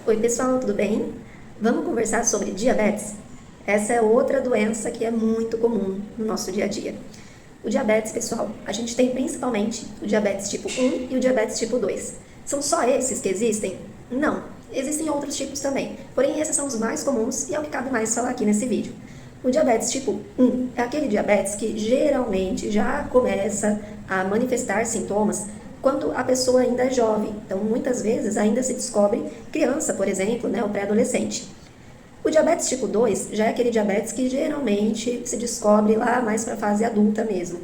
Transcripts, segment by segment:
Oi pessoal, tudo bem? Vamos conversar sobre diabetes? Essa é outra doença que é muito comum no nosso dia a dia. O diabetes, pessoal, a gente tem principalmente o diabetes tipo 1 e o diabetes tipo 2. São só esses que existem? Não, existem outros tipos também, porém esses são os mais comuns e é o que cabe mais falar aqui nesse vídeo. O diabetes tipo 1 é aquele diabetes que geralmente já começa a manifestar sintomas quando a pessoa ainda é jovem. Então, muitas vezes ainda se descobre criança, por exemplo, né, ou pré-adolescente. O diabetes tipo 2 já é aquele diabetes que geralmente se descobre lá mais para a fase adulta mesmo.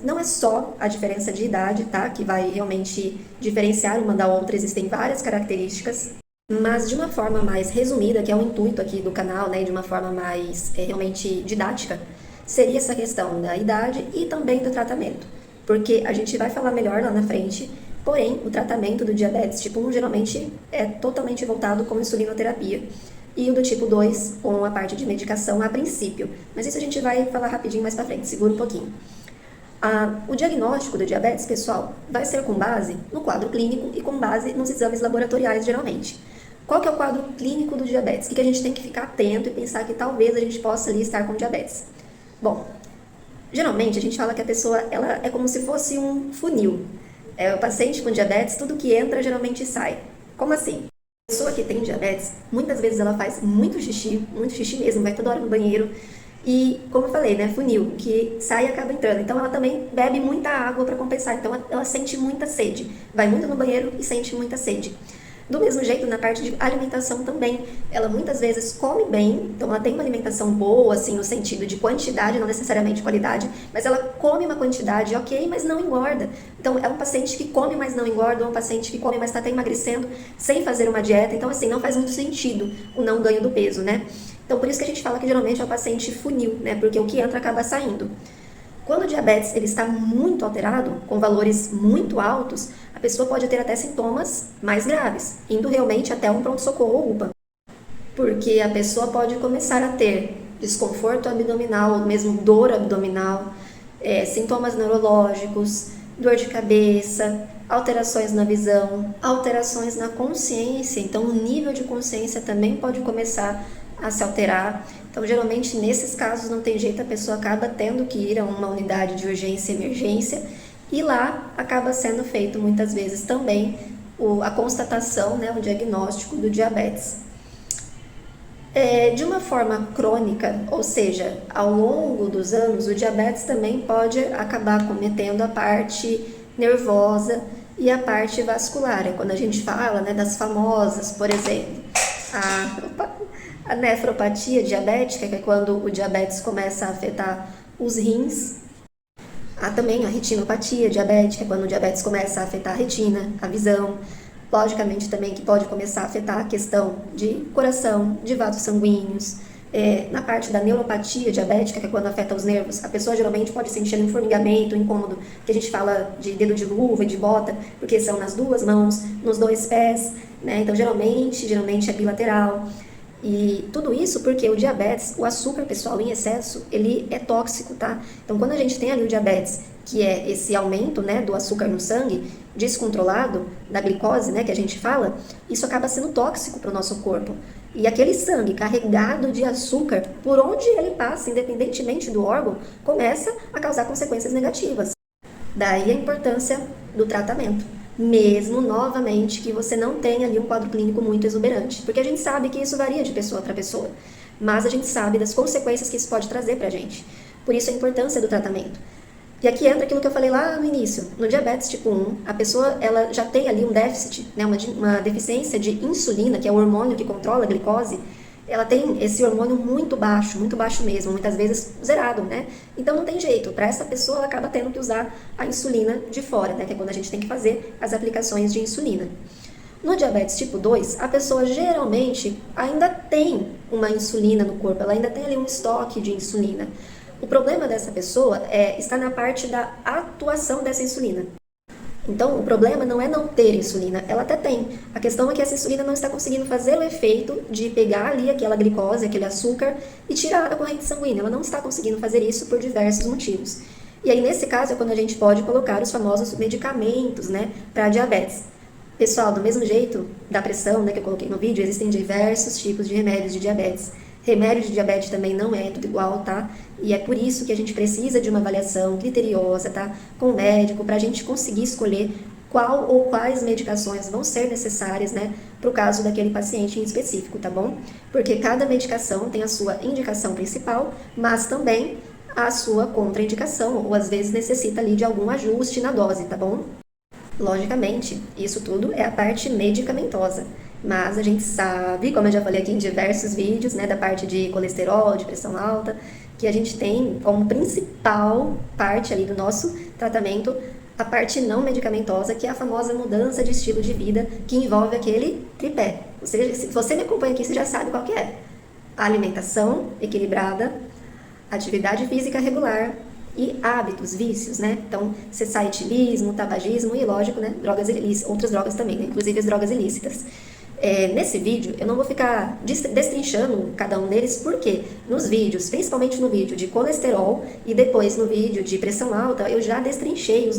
Não é só a diferença de idade, tá, que vai realmente diferenciar uma da outra, existem várias características, mas de uma forma mais resumida, que é o intuito aqui do canal, né, de uma forma mais realmente didática, seria essa questão da idade e também do tratamento. Porque a gente vai falar melhor lá na frente, porém, o tratamento do diabetes tipo 1 geralmente é totalmente voltado com insulinoterapia. E o do tipo 2 com a parte de medicação a princípio. Mas isso a gente vai falar rapidinho mais pra frente, segura um pouquinho. O diagnóstico do diabetes, pessoal, vai ser com base no quadro clínico e com base nos exames laboratoriais, geralmente. Qual que é o quadro clínico do diabetes? O que a gente tem que ficar atento e pensar que talvez a gente possa ali estar com diabetes? Bom, geralmente a gente fala que a pessoa ela é como se fosse um funil. O paciente com diabetes, tudo que entra geralmente sai. Como assim? A pessoa que tem diabetes, muitas vezes ela faz muito xixi mesmo, vai toda hora no banheiro. E, como eu falei, né, funil, que sai e acaba entrando. Então, ela também bebe muita água para compensar. Então, ela sente muita sede. Vai muito no banheiro e sente muita sede. Do mesmo jeito, na parte de alimentação também. Ela muitas vezes come bem, então ela tem uma alimentação boa, assim, no sentido de quantidade, não necessariamente qualidade, mas ela come uma quantidade ok, mas não engorda. Então, é um paciente que come, mas não engorda, ou um paciente que come, mas está até emagrecendo, sem fazer uma dieta. Então, assim, não faz muito sentido o não ganho do peso, né? Então, por isso que a gente fala que geralmente é o paciente funil, né? Porque o que entra acaba saindo. Quando o diabetes ele está muito alterado, com valores muito altos, a pessoa pode ter até sintomas mais graves, indo realmente até um pronto-socorro ou UPA. Porque a pessoa pode começar a ter desconforto abdominal, ou mesmo dor abdominal, sintomas neurológicos, dor de cabeça, alterações na visão, alterações na consciência. Então, o nível de consciência também pode começar a se alterar. Então, geralmente, nesses casos, não tem jeito, a pessoa acaba tendo que ir a uma unidade de urgência e emergência e lá acaba sendo feito, muitas vezes, também a constatação, né, o diagnóstico do diabetes. De uma forma crônica, ou seja, ao longo dos anos, o diabetes também pode acabar cometendo a parte nervosa e a parte vascular. É quando a gente fala, né, das famosas, por exemplo, a nefropatia diabética, que é quando o diabetes começa a afetar os rins. Há também a retinopatia diabética, quando o diabetes começa a afetar a retina, a visão. Logicamente também que pode começar a afetar a questão de coração, de vasos sanguíneos. Na parte da neuropatia diabética, que é quando afeta os nervos, a pessoa geralmente pode sentir um formigamento, um incômodo, que a gente fala de dedo de luva e de bota, porque são nas duas mãos, nos dois pés, né? Então geralmente é bilateral. E tudo isso porque o diabetes, o açúcar, pessoal, em excesso, ele é tóxico, tá? Então, quando a gente tem ali o diabetes, que é esse aumento, né, do açúcar no sangue, descontrolado, da glicose, né, que a gente fala, isso acaba sendo tóxico para o nosso corpo. E aquele sangue carregado de açúcar, por onde ele passa, independentemente do órgão, começa a causar consequências negativas. Daí a importância do tratamento. Mesmo, novamente, que você não tenha ali um quadro clínico muito exuberante. Porque a gente sabe que isso varia de pessoa para pessoa. Mas a gente sabe das consequências que isso pode trazer para a gente. Por isso a importância do tratamento. E aqui entra aquilo que eu falei lá no início. No diabetes tipo 1, a pessoa ela já tem ali um déficit, né, uma deficiência de insulina, que é o hormônio que controla a glicose. Ela tem esse hormônio muito baixo mesmo, muitas vezes zerado, né? Então não tem jeito, para essa pessoa ela acaba tendo que usar a insulina de fora, né? Que é quando a gente tem que fazer as aplicações de insulina. No diabetes tipo 2, a pessoa geralmente ainda tem uma insulina no corpo, ela ainda tem ali um estoque de insulina. O problema dessa pessoa está na parte da atuação dessa insulina. Então, o problema não é não ter insulina, ela até tem. A questão é que essa insulina não está conseguindo fazer o efeito de pegar ali aquela glicose, aquele açúcar e tirar da corrente sanguínea. Ela não está conseguindo fazer isso por diversos motivos. E aí, nesse caso, é quando a gente pode colocar os famosos medicamentos, né, para diabetes. Pessoal, do mesmo jeito da pressão, né, que eu coloquei no vídeo, existem diversos tipos de remédios de diabetes. Remédio de diabetes também não é tudo igual, tá? E é por isso que a gente precisa de uma avaliação criteriosa, tá? Com o médico, para a gente conseguir escolher qual ou quais medicações vão ser necessárias, né, para o caso daquele paciente em específico, tá bom? Porque cada medicação tem a sua indicação principal, mas também a sua contraindicação, ou às vezes necessita ali de algum ajuste na dose, tá bom? Logicamente, isso tudo é a parte medicamentosa, mas a gente sabe, como eu já falei aqui em diversos vídeos, né, da parte de colesterol, de pressão alta, que a gente tem como principal parte ali do nosso tratamento a parte não medicamentosa, que é a famosa mudança de estilo de vida, que envolve aquele tripé. Ou seja, se você me acompanha aqui, você já sabe qual que é. A alimentação equilibrada, atividade física regular e hábitos, vícios, né? Então, cessar etilismo, tabagismo e, lógico, né, drogas ilícitas, outras drogas também, né? Inclusive as drogas ilícitas. Nesse vídeo, eu não vou ficar destrinchando cada um deles, porque nos vídeos, principalmente no vídeo de colesterol e depois no vídeo de pressão alta, eu já destrinchei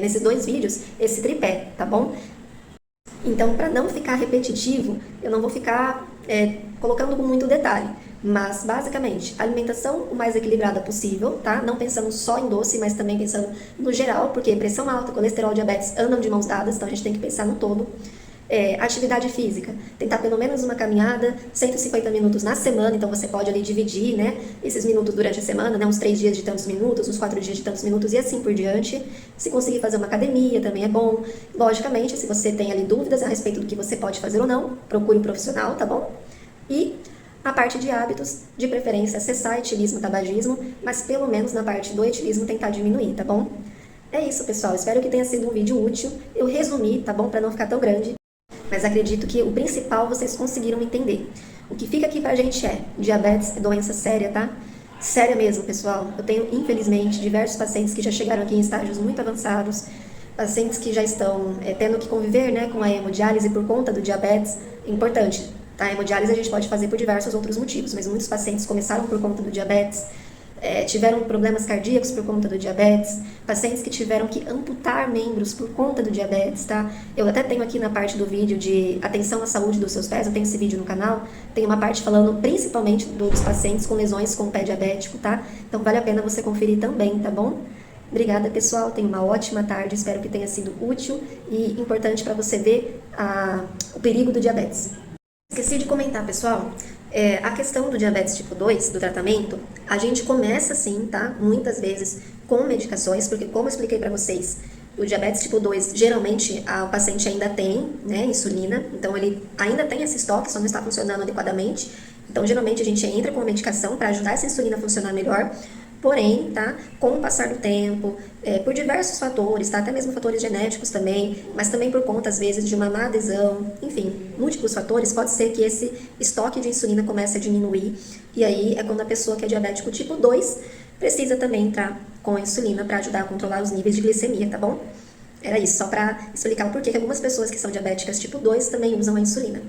nesses dois vídeos esse tripé, tá bom? Então, para não ficar repetitivo, eu não vou ficar colocando com muito detalhe. Mas, basicamente, alimentação o mais equilibrada possível, tá? Não pensando só em doce, mas também pensando no geral, porque pressão alta, colesterol, diabetes andam de mãos dadas, então a gente tem que pensar no todo. Atividade física, tentar pelo menos uma caminhada, 150 minutos na semana, então você pode ali dividir, né, esses minutos durante a semana, né, uns 3 dias de tantos minutos, uns 4 dias de tantos minutos e assim por diante. Se conseguir fazer uma academia também é bom. Logicamente, se você tem ali dúvidas a respeito do que você pode fazer ou não, procure um profissional, tá bom? E a parte de hábitos, de preferência, cessar etilismo, tabagismo, mas pelo menos na parte do etilismo tentar diminuir, tá bom? É isso, pessoal. Espero que tenha sido um vídeo útil. Eu resumi, tá bom? Para não ficar tão grande. Mas acredito que o principal vocês conseguiram entender. O que fica aqui pra gente é, diabetes é doença séria, tá? Séria mesmo, pessoal. Eu tenho, infelizmente, diversos pacientes que já chegaram aqui em estágios muito avançados, pacientes que já estão tendo que conviver, né, com a hemodiálise por conta do diabetes. Importante, tá? A hemodiálise a gente pode fazer por diversos outros motivos, mas muitos pacientes começaram por conta do diabetes, tiveram problemas cardíacos por conta do diabetes, pacientes que tiveram que amputar membros por conta do diabetes, tá? Eu até tenho aqui na parte do vídeo de atenção à saúde dos seus pés, eu tenho esse vídeo no canal, tem uma parte falando principalmente dos pacientes com lesões com o pé diabético, tá? Então vale a pena você conferir também, tá bom? Obrigada, pessoal, tenha uma ótima tarde, espero que tenha sido útil e importante para você ver o perigo do diabetes. Esqueci de comentar, pessoal, a questão do diabetes tipo 2, do tratamento, a gente começa sim, tá? Muitas vezes com medicações, porque como eu expliquei para vocês, o diabetes tipo 2, geralmente o paciente ainda tem, né, insulina, então ele ainda tem esse estoque, só não está funcionando adequadamente. Então, geralmente a gente entra com a medicação para ajudar essa insulina a funcionar melhor. Porém, tá, com o passar do tempo, por diversos fatores, tá, até mesmo fatores genéticos também, mas também por conta, às vezes, de uma má adesão, enfim, múltiplos fatores, pode ser que esse estoque de insulina comece a diminuir, e aí é quando a pessoa que é diabético tipo 2 precisa também entrar com a insulina para ajudar a controlar os níveis de glicemia, tá bom? Era isso, só para explicar o porquê que algumas pessoas que são diabéticas tipo 2 também usam a insulina.